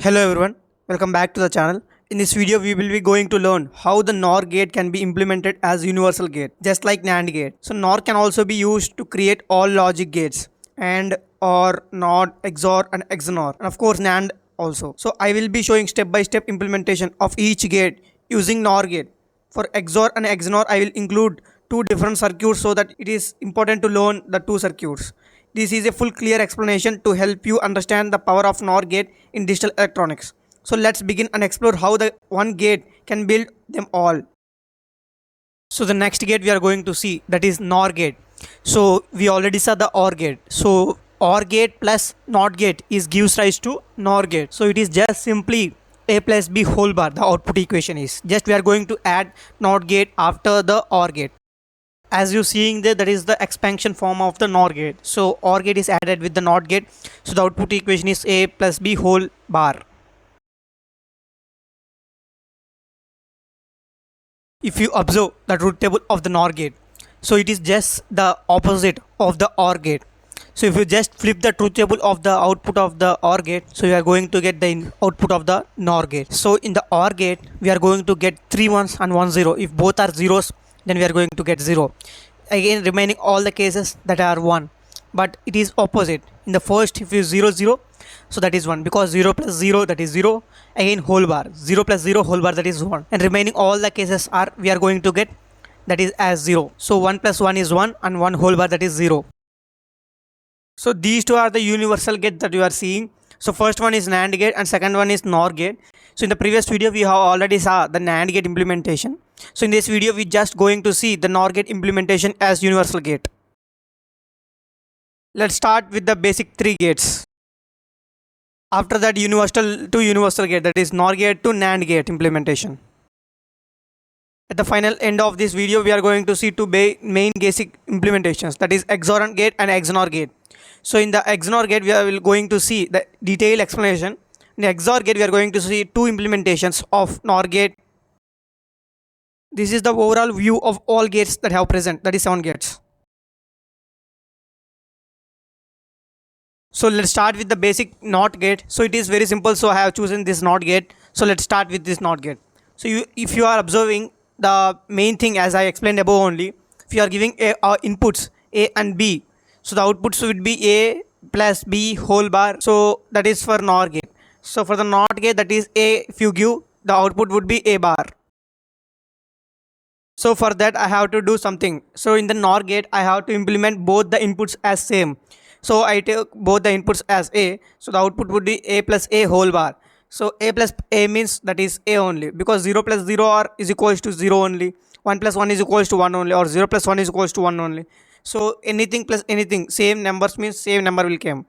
Hello everyone, welcome back to the channel. In this video we will be going to learn how the NOR gate can be implemented as universal gate just like NAND gate. So NOR can also be used to create all logic gates and or NOR, XOR and XNOR, and of course NAND also. So I will be showing step by step implementation of each gate using NOR gate. For XOR and XNOR I will include two different circuits so that it is important to learn the two circuits. This is a full clear explanation to help you understand the power of NOR gate in digital electronics. So let's begin and explore how the one gate can build them all. So the next gate we are going to see, that is NOR gate. So we already saw the OR gate. So OR gate plus NOT gate gives rise to NOR gate. So it is just simply a plus b whole bar. The output equation is just we are going to add NOT gate after the OR gate. As you seeing there, that is the expansion form of the NOR gate. So OR gate is added with the NOT gate. So the output equation is a plus b whole bar. If you observe the truth table of the NOR gate, so it is just the opposite of the OR gate. So if you just flip the truth table of the output of the OR gate, so you are going to get the output of the NOR gate. So in the OR gate, we are going to get 3 ones and 1 0. If both are zeros, then we are going to get 0. Again, remaining all the cases that are 1. But it is opposite. In the first, if you 0 0, so that is 1, because 0 plus 0, that is 0. Again, whole bar, 0 plus 0 whole bar, that is 1. And remaining all the cases are we are going to get that is as 0. So 1 plus 1 is 1 and 1 whole bar, that is 0. So these two are the universal gate that you are seeing. So first one is NAND gate and second one is NOR gate. So in the previous video we have already saw the NAND gate implementation. So in this video we just going to see the NOR gate implementation as universal gate. Let's start with the basic 3 gates. After that, universal to universal gate, that is NOR gate to NAND gate implementation. At the final end of this video we are going to see two main basic implementations, that is XOR gate and XNOR gate. So in the XNOR gate we are going to see the detailed explanation. In the XOR gate we are going to see two implementations of NOR gate. This is the overall view of all gates that have present, that is 7 gates. So let's start with the basic NOT gate. So it is very simple, so I have chosen this NOT gate. So let's start with this NOT gate. So if you are observing the main thing as I explained above only, if you are giving inputs A and B, so the outputs would be A plus B whole bar. So that is for NOR gate. So for the NOT gate, that is A, if you give, the output would be A bar. So for that I have to do something. So in the NOR gate I have to implement both the inputs as same. So I take both the inputs as A. So the output would be A plus A whole bar. So A plus A means that is A only, because 0 plus 0 is equals to 0 only. 1 plus 1 is equals to 1 only, or 0 plus 1 is equals to 1 only. So anything plus anything, same numbers means same number will come.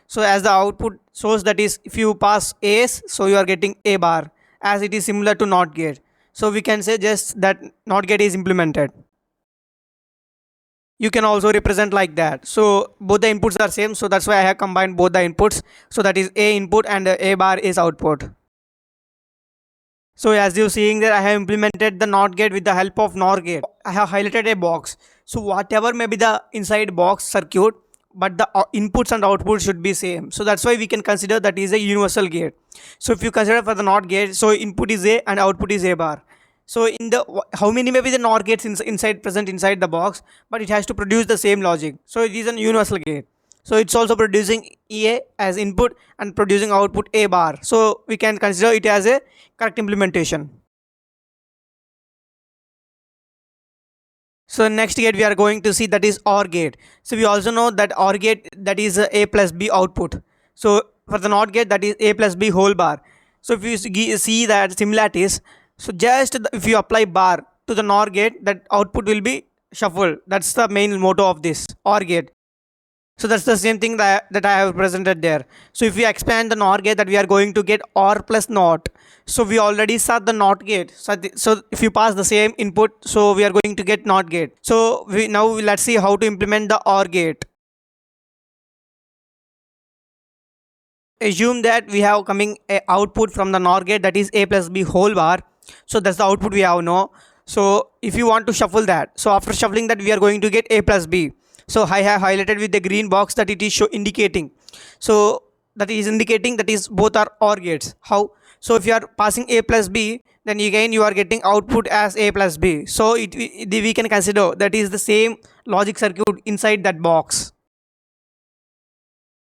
So as the output shows, that is if you pass A's, so you are getting A bar, as it is similar to NOT gate. So we can say just that NOT gate is implemented. You can also represent like that. So both the inputs are same, so that's why I have combined both the inputs. So that is A input and A bar is output. So as you seeing there, I have implemented the NOT gate with the help of NOR gate. I have highlighted a box. So whatever may be the inside box circuit, but the inputs and outputs should be same. So that's why we can consider that is a universal gate. So if you consider for the NOT gate, so input is A and output is A bar. So in the how many may be the NOR gates present inside the box, but it has to produce the same logic. So it is a universal gate. So it's also producing EA as input and producing output A bar. So we can consider it as a correct implementation. So next gate we are going to see, that is OR gate. So we also know that OR gate, that is A plus B output. So for the NOT gate, that is A plus B whole bar. So if you see that similarities, so just if you apply bar to the NOR gate, that output will be shuffled. That's the main motto of this OR gate. So that's the same thing that I have presented there. So if we expand the NOR gate, that we are going to get OR plus NOT. So we already saw the NOT gate. So if you pass the same input, so we are going to get NOT gate. So now let's see how to implement the OR gate. Assume that we have coming a output from the NOR gate, that is A plus B whole bar. So that's the output we have now. So if you want to shuffle that, so after shuffling that, we are going to get A plus B. So I have highlighted with the green box that it is indicating. So that is indicating that is both are OR gates. How? So if you are passing A plus B, then again you are getting output as A plus B. So we can consider that is the same logic circuit inside that box.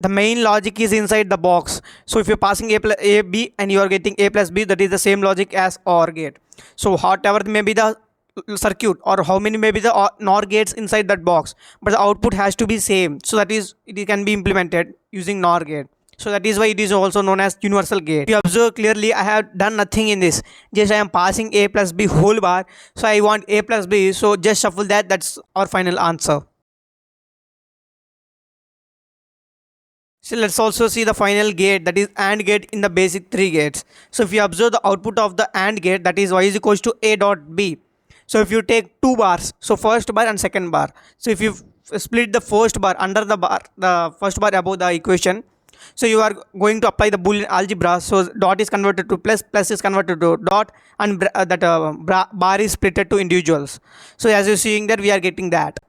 The main logic is inside the box. So if you're passing A B and you are getting A plus B, that is the same logic as OR gate. So whatever may be the circuit or how many may be the NOR gates inside that box, but the output has to be same, so that is it can be implemented using NOR gate. So that is why it is also known as universal gate. If you observe clearly, I have done nothing in this, just I am passing A plus B whole bar. So I want A plus B, so just shuffle that. That's our final answer. So let's also see the final gate, that is AND gate in the basic 3 gates. So if you observe the output of the AND gate, that is y is equals to A dot B. So if you take 2 bars, so first bar and second bar. So if you split the first bar under the bar, the first bar above the equation, so you are going to apply the Boolean algebra. So dot is converted to plus, plus is converted to dot, and bar is split to individuals. So as you're seeing that, we are getting that.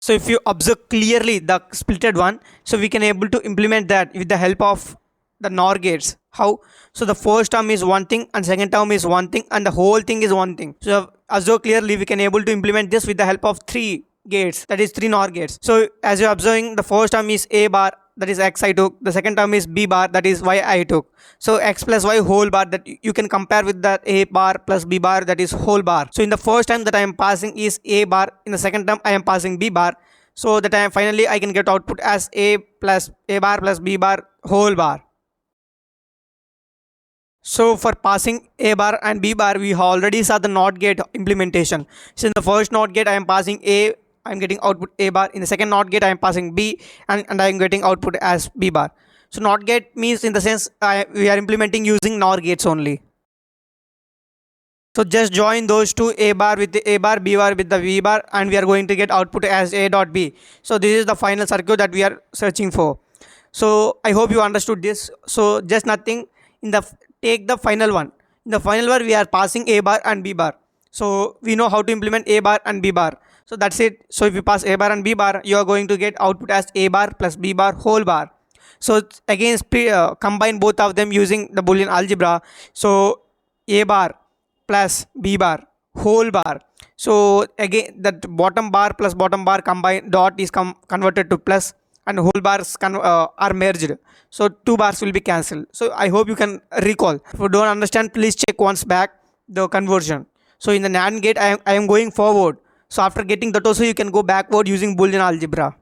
So if you observe clearly the splitted one, so we can able to implement that with the help of the NOR gates. How? So the first term is one thing and second term is one thing and the whole thing is one thing. So observe clearly, we can able to implement this with the help of 3 gates, that is 3 NOR gates. So as you're observing, the first term is A bar, that is X I took. The second term is B bar, that is Y I took. So X plus Y whole bar, that you can compare with that A bar plus B bar, that is whole bar. So in the first time that I am passing is A bar, in the second term I am passing B bar. So that I finally I can get output as A bar plus B bar whole bar. So for passing A bar and B bar, we already saw the NOT gate implementation. So in the first NOT gate I am passing A, I am getting output A bar. In the second NOT gate I am passing B, and I am getting output as B bar. So NOT gate means in the sense we are implementing using NOR gates only. So just join those two, A bar with the A bar, B bar with the B bar, and we are going to get output as A dot B. So this is the final circuit that we are searching for. So I hope you understood this. So just nothing, take the final one. In the final one we are passing A bar and B bar. So we know how to implement A bar and B bar. So that's it. So if you pass A bar and B bar, you are going to get output as A bar plus B bar whole bar. So again combine both of them using the Boolean algebra. So A bar plus B bar whole bar. So again that bottom bar plus bottom bar combined dot is converted to plus, and whole bars are merged. So 2 bars will be cancelled. So I hope you can recall. If you don't understand, please check once back the conversion. So in the NAND gate I am going forward. So after getting that also you can go backward using Boolean algebra.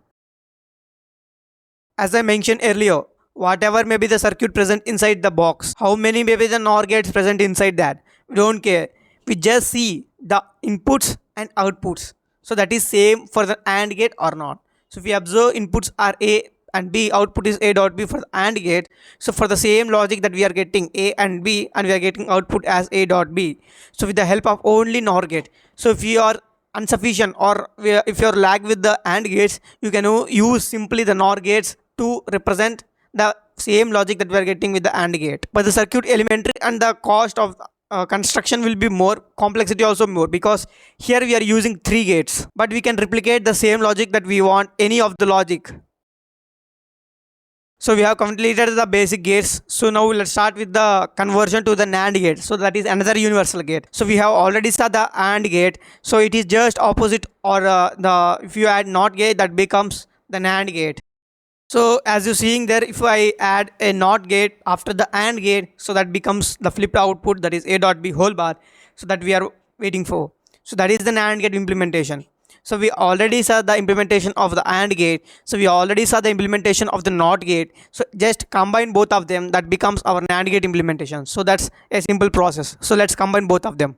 As I mentioned earlier, whatever may be the circuit present inside the box, how many may be the NOR gates present inside that, we don't care. We just see the inputs and outputs. So that is same for the AND gate or not. So if we observe, inputs are A and B, output is A dot B for the AND gate. So for the same logic that we are getting A and B, and we are getting output as A dot B. So with the help of only NOR gate. So if you are insufficient or if you are lag with the AND gates, you can use simply the NOR gates to represent the same logic that we are getting with the AND gate. But the circuit elementary and the cost of construction will be more, complexity also more, because here we are using 3 gates, but we can replicate the same logic that we want any of the logic. So we have completed the basic gates. So now let's start with the conversion to the NAND gate. So that is another universal gate. So we have already saw the AND gate. So it is just opposite, or if you add NOT gate, that becomes the NAND gate. So as you're seeing there, if I add a NOT gate after the AND gate, so that becomes the flipped output, that is A dot B whole bar. So that we are waiting for. So that is the NAND gate implementation. So we already saw the implementation of the AND gate. So we already saw the implementation of the NOT gate. So just combine both of them, that becomes our NAND gate implementation. So that's a simple process. So let's combine both of them.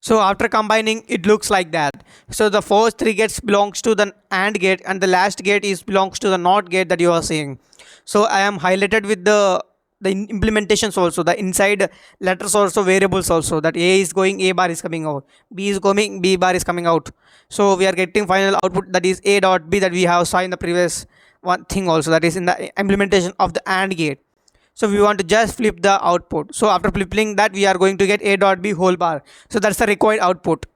So after combining, it looks like that. So the first 3 gates belongs to the AND gate, and the last gate belongs to the NOT gate that you are seeing. So I am highlighted with the implementations also, the inside letters also, variables also, that A is going, A bar is coming out, B is coming, B bar is coming out. So we are getting final output, that is A dot B, that we have saw in the previous one thing also, that is in the implementation of the AND gate. So we want to just flip the output. So after flipping that, we are going to get A dot B whole bar. So that's the required output.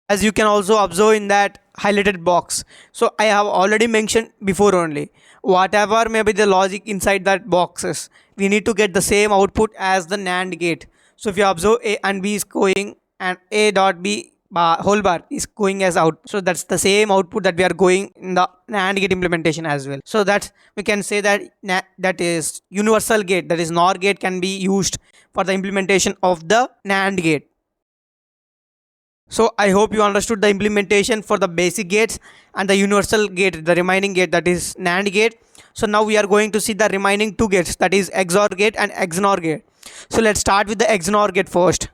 As you can also observe in that, highlighted box. So I have already mentioned before only, whatever may be the logic inside that boxes, we need to get the same output as the NAND gate. So if you observe, A and B is going, and A dot B bar, whole bar is going as out. So that's the same output that we are going in the NAND gate implementation as well. So that we can say that that is universal gate, that is NOR gate, can be used for the implementation of the NAND gate. So I hope you understood the implementation for the basic gates and the universal gate, the remaining gate, that is NAND gate. So now we are going to see the remaining two gates, that is XOR gate and XNOR gate. So let's start with the XNOR gate first.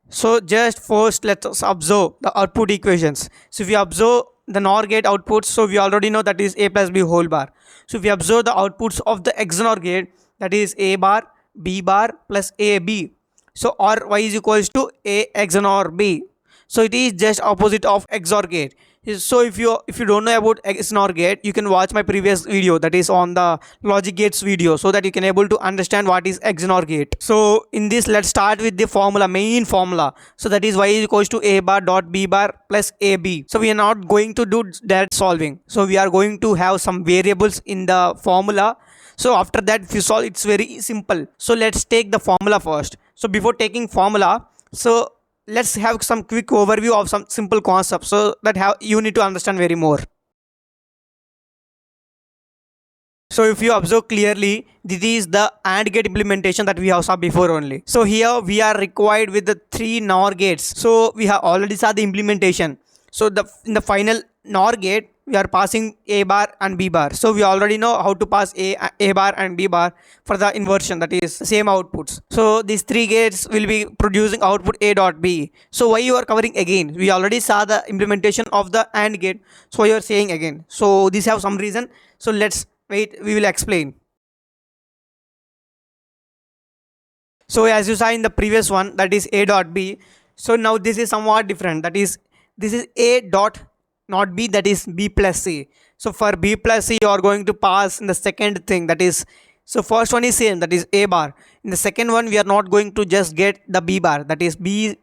So just first let us observe the output equations. So if you observe the NOR gate outputs, so we already know that is A plus B whole bar. So if we observe the outputs of the XNOR gate, that is A bar, B bar plus AB. So or Y is equals to A XNOR B. So it is just opposite of XOR gate. So if you don't know about XNOR gate, you can watch my previous video, that is on the logic gates video, so that you can able to understand what is XNOR gate. So in this, let's start with the formula, main formula. So that is Y is equals to A bar dot B bar plus AB. So we are not going to do that solving. So we are going to have some variables in the formula. So after that, if you solve, it's very simple. So let's take the formula first. So before taking formula, so let's have some quick overview of some simple concepts, so that you need to understand very more. So if you observe clearly, this is the AND gate implementation that we have saw before only. So here we are required with the 3 NOR gates. So we have already saw the implementation. So in the final NOR gate, we are passing A bar and B bar. So we already know how to pass A bar and B bar for the inversion, that is same outputs. So these 3 gates will be producing output A dot B. So why you are covering again? We already saw the implementation of the AND gate. So you are saying again. So these have some reason. So let's wait, we will explain. So as you saw in the previous one, that is A dot B. So now this is somewhat different. That is, this is A dot not B, that is B plus C. So for B plus C, you are going to pass in the second thing, that is, so first one is same, that is A bar. In the second one, we are not going to just get the B bar, that is B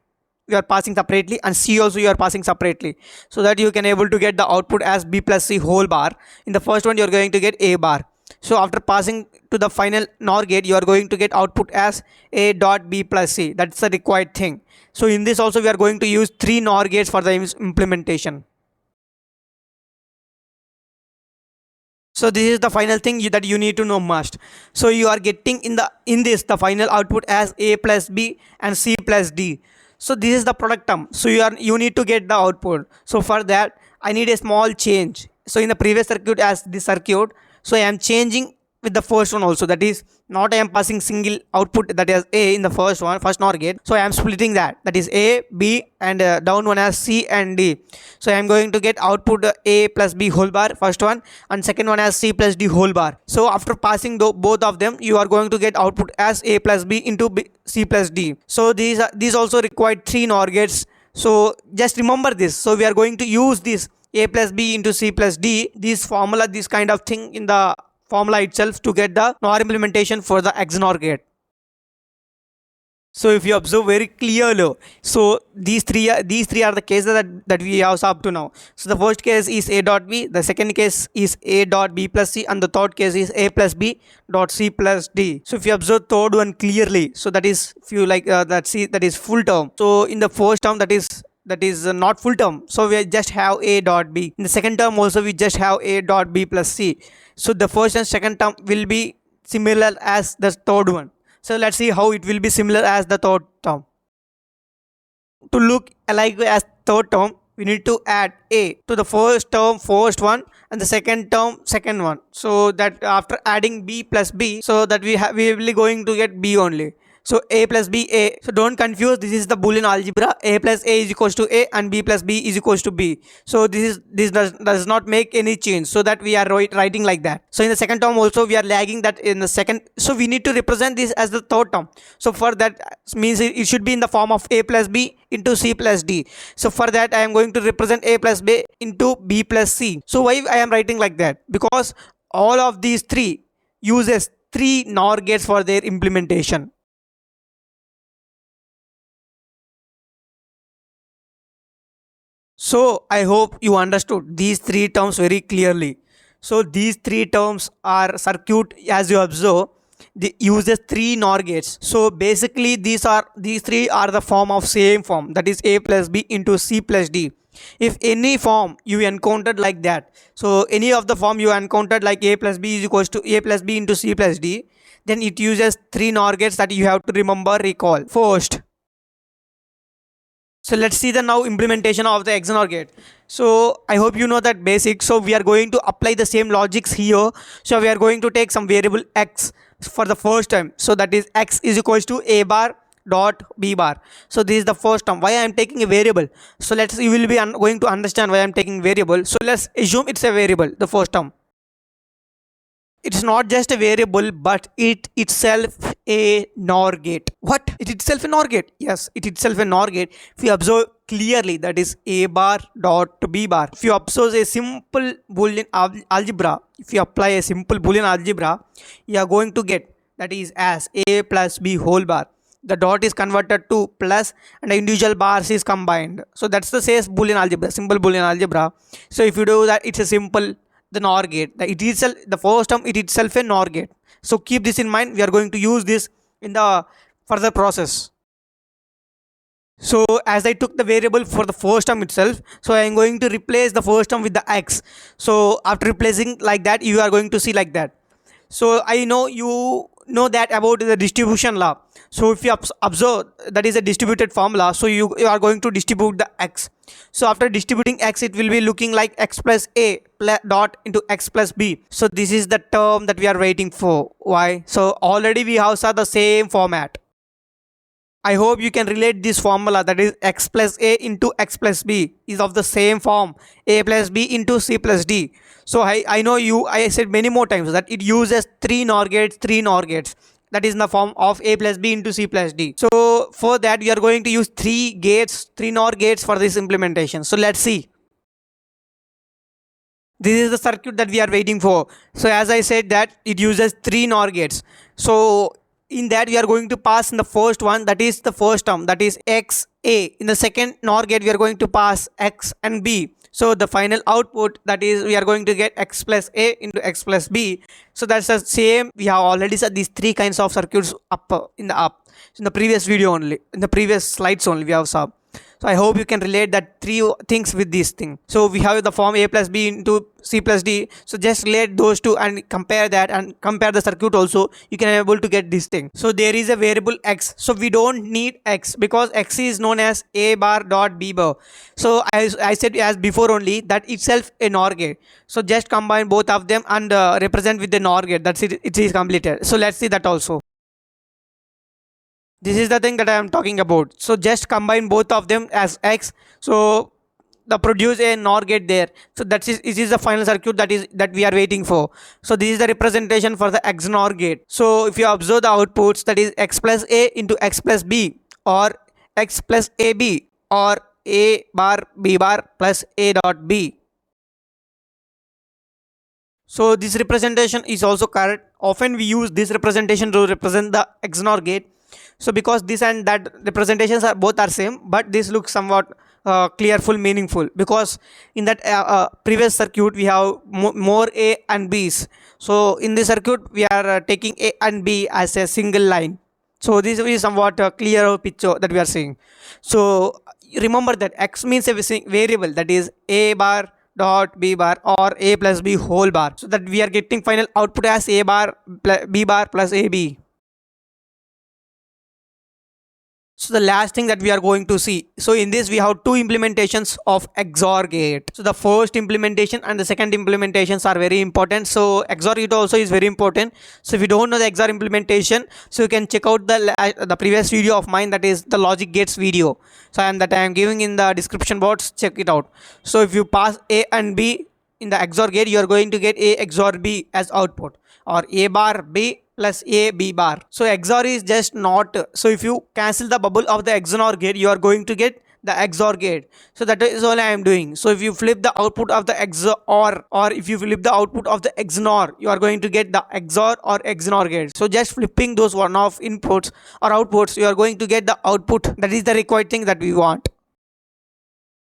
you are passing separately, and C also you are passing separately, so that you can able to get the output as B plus C whole bar. In the first one, you are going to get A bar. So after passing to the final NOR gate, you are going to get output as A dot B plus C. That's the required thing. So in this also, we are going to use 3 NOR gates for the implementation. So this is the final thing that you need to know must. So you are getting in this the final output as A plus B and C plus D. So this is the product term. So you need to get the output. So for that, I need a small change. So in the previous circuit, as this circuit, so I am changing with the first one also, that is not I am passing single output, that is A in the first NOR gate. So I am splitting that is A, B, and down one as C and D. So I am going to get output A plus B whole bar, first one, and second one as C plus D whole bar. So after passing both of them, you are going to get output as A plus B into C plus D. So these also required 3 NOR gates. So just remember this. So we are going to use this A plus B into C plus D, this formula, this kind of thing in the formula itself, to get the NOR implementation for the XNOR gate. So if you observe very clearly, so these three are the cases that we have up to now. So the first case is A dot B, the second case is A dot B plus C, and the third case is A plus B dot C plus D. So if you observe third one clearly, so that is, if you like that is full term. So in the first term, that is not full term, so we just have A dot B. In the second term also, we just have A dot B plus C. So the first and second term will be similar as the third one. So let's see how it will be similar as the third term. To look alike as third term, we need to add A to the first term, first one, and the second term, second one. So that after adding B plus B, so that we will be going to get B only. So A plus B, A. So don't confuse, this is the Boolean algebra. A plus A is equals to A and B plus B is equals to B. So this does not make any change, so that we are writing like that. So in the second term also, we are lagging that in the second. So we need to represent this as the third term. So for that means it should be in the form of A plus B into C plus D. So for that, I am going to represent A plus B into B plus C. So why I am writing like that? Because all of these 3 uses 3 NOR gates for their implementation. So I hope you understood these three terms very clearly. So these three terms are circuit, as you observe, they uses three NOR gates. So basically these three are the form of same form, that is a plus b into c plus d. If any form you encountered like that, so any of the form you encountered like a plus b is equals to a plus b into c plus d, then it uses three NOR gates that you have to remember, recall. First, so let's see the now implementation of the XNOR gate. So I hope you know that basic. So we are going to apply the same logics here. So we are going to take some variable x for the first time. So that is x is equals to a bar dot b bar. So this is the first term. Why I am taking a variable? So you will be going to understand why I am taking variable. So let's assume it's a variable, the first term. It's not just a variable, but it itself a NOR gate. What? It itself a NOR gate? Yes, it itself a NOR gate. If you observe clearly, that is a bar dot b bar. If you observe a simple Boolean algebra, if you apply a simple Boolean algebra, you are going to get that is as a plus b whole bar. The dot is converted to plus and the individual bars is combined. So that's the says Boolean algebra, simple Boolean algebra. So if you do that, it's a simple the NOR gate. The first term it itself a NOR gate. So keep this in mind. We are going to use this in the further process. So as I took the variable for the first term itself, so I am going to replace the first term with the x. So after replacing like that, you are going to see like that. So I know you know that about the distribution law. So if you observe, that is a distributed formula, so you are going to distribute the x. So after distributing x, it will be looking like x plus a dot into x plus b. So this is the term that we are waiting for. Why? So already we have saw the same format. I hope you can relate this formula, that is x plus a into x plus b is of the same form, a plus b into c plus d. So I know I said many more times that it uses three NOR gates, that is in the form of a plus b into c plus d. So for that we are going to use three NOR gates for this implementation. So let's see. This is the circuit that we are waiting for. So as I said that it uses three NOR gates. So in that we are going to pass in the first one, that is the first term, that is x a. In the second NOR gate we are going to pass x and b. So the final output, that is we are going to get x plus a into x plus b. So that's the same. We have already said these three kinds of circuits in the previous video only, in the previous slides only we have saw. So I hope you can relate that three things with this thing. So we have the form a plus b into c plus d. So just relate those two and compare that and compare the circuit also. You can able to get this thing. So there is a variable x. So we don't need x because x is known as a bar dot b bar. So as I said as before only, that itself a NOR gate. So just combine both of them and represent with the NOR gate. That's it. It is completed. So let's see that also. This is the thing that I am talking about. So just combine both of them as x. So the produce a NOR gate there. So this is the final circuit that we are waiting for. So this is the representation for the XNOR gate. So if you observe the outputs, that is x plus a into x plus b, or x plus ab, or a bar b bar plus a dot b. So this representation is also correct. Often we use this representation to represent the XNOR gate. So because this and that representations are both same, but this looks somewhat clearful, meaningful, because in that previous circuit we have more a and b's. So in this circuit we are taking a and b as a single line. So this is somewhat a clearer picture that we are seeing. So remember that x means a variable, that is a bar dot b bar or a plus b whole bar, so that we are getting final output as a bar b bar plus ab. So the last thing that we are going to see, so in this we have two implementations of XOR gate. So the first implementation and the second implementations are very important. So XOR gate also is very important. So if you don't know the XOR implementation, so you can check out the previous video of mine, that is the logic gates video. So I am giving in the description box, check it out. So if you pass a and b in the XOR gate, you are going to get a XOR b as output, or a bar b plus a b bar. So XOR is just not, so if you cancel the bubble of the XNOR gate, you are going to get the XOR gate. So that is all I am doing. So if you flip the output of the XOR, or if you flip the output of the XNOR, you are going to get the XOR or XNOR gate. So just flipping those one-off inputs or outputs, you are going to get the output. That is the required thing that we want.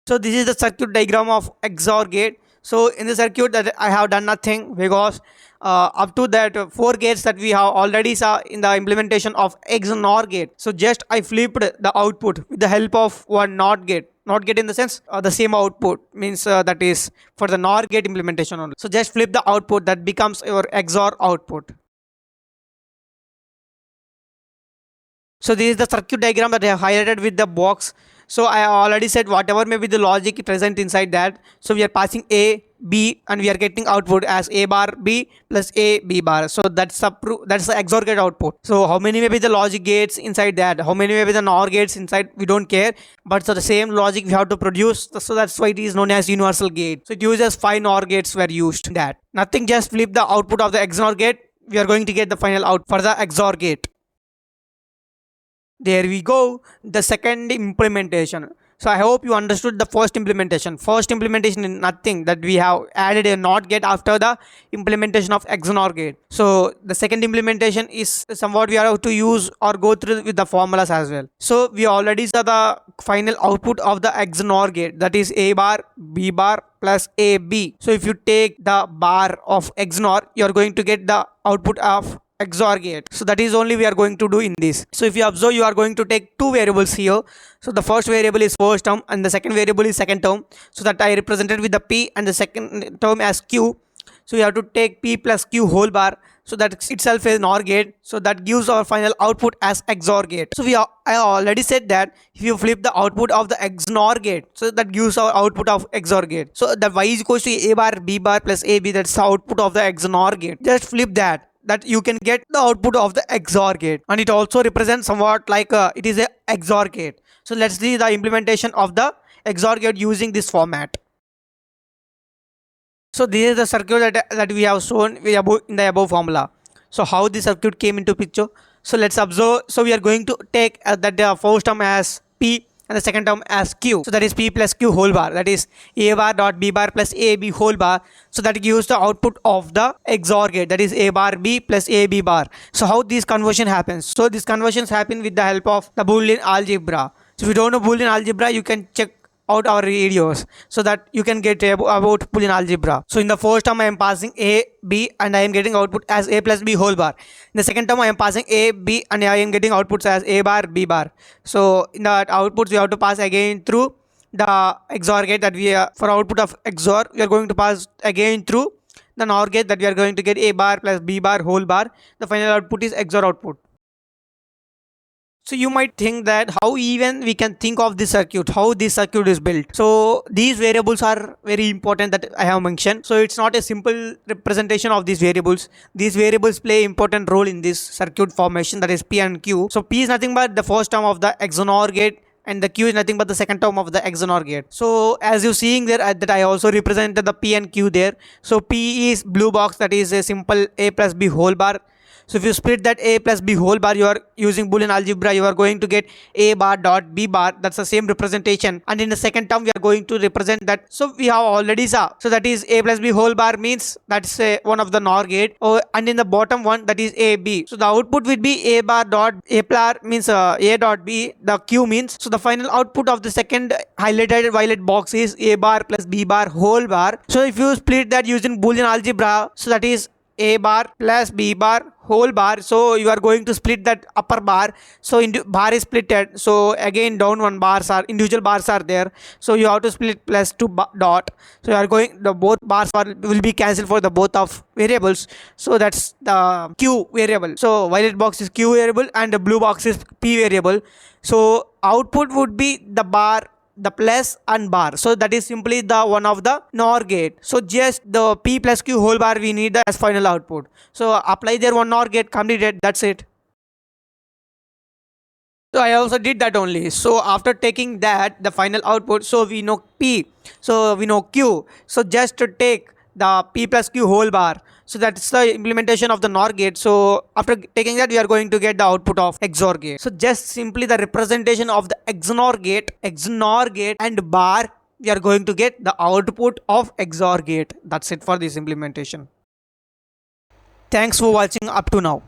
So this is the circuit diagram of XOR gate. So in the circuit that I have done nothing, because up to that 4 gates that we have already saw in the implementation of XNOR gate. So just I flipped the output with the help of one NOT gate. NOT gate in the sense the same output means that is for the NOR gate implementation only. So just flip the output, that becomes your XOR output. So this is the circuit diagram that I have highlighted with the box. So I already said whatever may be the logic present inside that. So we are passing A, B, and we are getting output as A bar B plus A B bar. So that's the XOR gate output. So how many may be the logic gates inside that? How many may be the NOR gates inside? We don't care. But so the same logic we have to produce. So that's why it is known as universal gate. So it uses 5 NOR gates were used in that. Nothing, just flip the output of the XNOR gate. We are going to get the final out for the XOR gate. There we go, the second implementation. So I hope you understood the first implementation. First implementation is nothing, that we have added a NOT gate after the implementation of XNOR gate. So the second implementation is somewhat we have to use or go through with the formulas as well. So we already saw the final output of the XNOR gate, that is A bar B bar plus AB. So if you take the bar of XNOR, you are going to get the output of XOR gate. So that is only we are going to do in this. So if you observe, you are going to take 2 variables here. So the first variable is first term and the second variable is second term. So that I represented with the P and the second term as Q. So you have to take P plus Q whole bar. So that itself is NOR gate. So that gives our final output as XOR gate. So I already said that if you flip the output of the XNOR gate, so that gives our output of XOR gate. So the Y is equals to A bar B bar plus AB, that's the output of the XNOR gate. Just flip that you can get the output of the XOR gate, and it also represents somewhat like it is a XOR gate. So let's see the implementation of the XOR gate using this format. So this is the circuit that we have shown in the above formula. So how the circuit came into picture. So let's observe. So we are going to take that the first term as P and the second term as Q. So that is P plus Q whole bar, that is A bar dot B bar plus AB whole bar. So that gives the output of the XOR gate, that is A bar B plus AB bar. So how this conversion happens? So these conversions happen with the help of the Boolean algebra. So if you don't know Boolean algebra, you can check out our videos so that you can get about Boolean algebra. So in the first term I am passing A, B, and I am getting output as A plus B whole bar. In the second term I am passing A, B, and I am getting outputs as A bar, B bar. So in the outputs we have to pass again through the XOR gate, that we for output of XOR we are going to pass again through the NOR gate, that we are going to get A bar plus B bar whole bar. The final output is XOR output. So you might think that how even we can think of this circuit, how this circuit is built. So these variables are very important that I have mentioned. So it's not a simple representation of these variables. These variables play important role in this circuit formation, that is P and Q. So P is nothing but the first term of the XNOR gate, and the Q is nothing but the second term of the XNOR gate. So as you seeing there, that I also represented the P and Q there. So P is blue box, that is a simple A plus B whole bar. So if you split that A plus B whole bar, you are using Boolean algebra, you are going to get A bar dot B bar. That's the same representation. And in the second term, we are going to represent that. So we have already saw. So that is A plus B whole bar means that's one of the NOR gate. And in the bottom one, that is AB. So the output will be A bar dot A bar means A dot B. The Q means. So the final output of the second highlighted violet box is A bar plus B bar whole bar. So if you split that using Boolean algebra, so that is A bar plus B bar whole bar. So you are going to split that upper bar. So bar is splitted. So again down one bars are individual bars are there. So you have to split plus 2 dot. So you are going, the both bars will be cancelled for the both of variables. So that's the Q variable. So violet box is Q variable and the blue box is P variable. So output would be the bar, the plus and bar. So that is simply the one of the NOR gate. So just the P plus Q whole bar we need as final output. So apply there one NOR gate, completed, that's it. So I also did that only. So after taking that, the final output, so we know P, so we know Q. So just to take the P plus Q whole bar. So that's the implementation of the NOR gate. So after taking that, we are going to get the output of XOR gate. So just simply the representation of the XNOR gate and bar, we are going to get the output of XOR gate. That's it for this implementation. Thanks for watching up to now.